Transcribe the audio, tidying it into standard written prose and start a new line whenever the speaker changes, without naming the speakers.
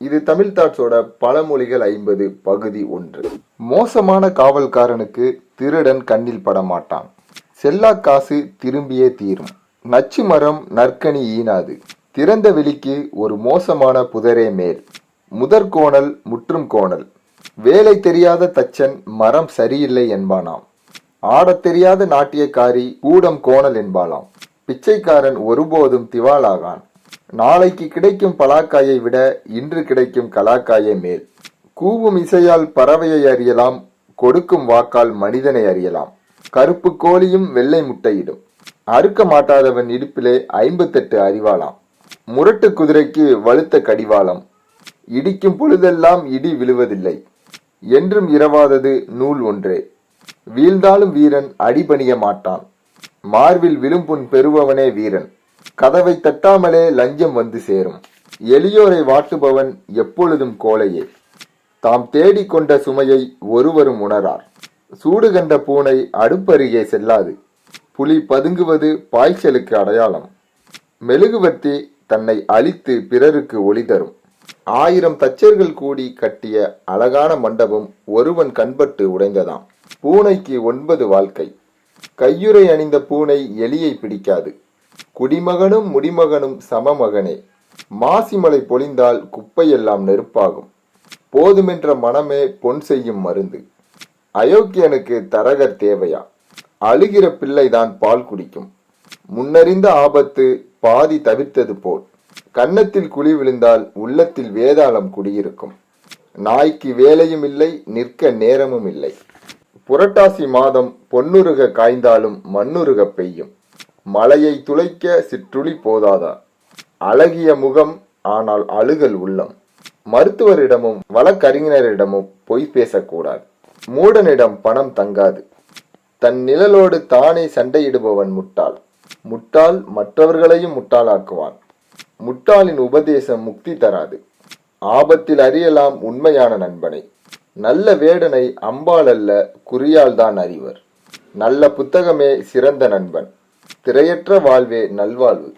இது தமிழ் தாட்ஸோட பழமொழிகள் 50 பகுதி 1. மோசமான காவல்காரனுக்கு திருடன் கண்ணில் படமாட்டான். செல்லா காசு திரும்பியே தீரும். நச்சு மரம் நற்கனி ஈனாது. திறந்த வெளிக்கு ஒரு மோசமான புதரே மேல். முதற்கோணல் முற்றும் கோணல். வேலை தெரியாத தச்சன் மரம் சரியில்லை என்பானாம். ஆடத் தெரியாத நாட்டியக்காரி கூடம் கோணல் என்பாளாம். பிச்சைக்காரன் ஒருபோதும் திவாலாகான். நாளைக்கு கிடைக்கும் பலாக்காயை விட இன்று கிடைக்கும் கலாக்காயே மேல். கூவும் இசையால் பறவையை அறியலாம், கொடுக்கும் வாக்கால் மனிதனை அறியலாம். கருப்பு கோழியும் வெள்ளை முட்டையிடும். அறுக்க மாட்டாதவன் இடுப்பிலே 58 அறிவாளாம். முரட்டு குதிரைக்கு வலுத்த கடிவாளம். இடிக்கும் பொழுதெல்லாம் இடி விழுவதில்லை. என்றும் இரவாதது நூல் ஒன்றே. வீழ்ந்தாலும் வீரன் அடிபணிய மாட்டான். மார்பில் விழும்புண் பெறுபவனே வீரன். கதவை தட்டாமலே லஞ்சம் வந்து சேரும். எளியோரை வாட்டுபவன் எப்பொழுதும் கோழையே. தாம் தேடிக்கொண்ட சுமையை ஒருவரும் உணரார். சூடு கண்ட பூனை அடுப்பருகே செல்லாது. புலி பதுங்குவது பாய்ச்சலுக்கு அடையாளம். மெழுகுவர்த்தி தன்னை அழித்து பிறருக்கு ஒளி தரும். 1000 தச்சர்கள் கூடி கட்டிய அழகான மண்டபம் ஒருவன் கண்பட்டு உடைந்ததாம். பூனைக்கு 9 வாழ்க்கை. கையுறை அணிந்த பூனை எலியை பிடிக்காது. குடிமகனும் முடிமகனும் சமமகனே. மாசிமலை பொழிந்தால் குப்பையெல்லாம் நெருப்பாகும். போதுமென்ற மனமே பொன் செய்யும் மருந்து. அயோக்கியனுக்கு தரகர் தேவையா? அழுகிற பிள்ளைதான் பால் குடிக்கும். முன்னறிந்த ஆபத்து பாதி தவிர்த்தது போல். கன்னத்தில் குழி விழுந்தால் உள்ளத்தில் வேதாளம் குடியிருக்கும். நாய்க்கு வேலையும் இல்லை, நிற்க நேரமும் இல்லை. புரட்டாசி மாதம் பொன்னுருக காய்ந்தாலும் மண்ணுருக பெய்யும். மலையை துளைக்க சிற்றுளி போதாதா? அழகிய முகம் ஆனால் அழுகல் உள்ளம். மருத்துவரிடமும் வழக்கறிஞரிடமும் பொய் பேசக்கூடாது. மூடனிடம் பணம் தங்காது. தன் நிழலோடு தானே சண்டையிடுபவன் முட்டாள். முட்டாள் மற்றவர்களையும் முட்டாளாக்குவான். முட்டாளின் உபதேசம் முக்தி தராது. ஆபத்தில் அறியலாம் உண்மையான நண்பனை. நல்ல வேடனை அம்பாள் அல்ல குறியால் தான் அறிவர். நல்ல புத்தகமே சிறந்த நண்பன். திரையற்ற வாழ்வே நல்வாழ்வு.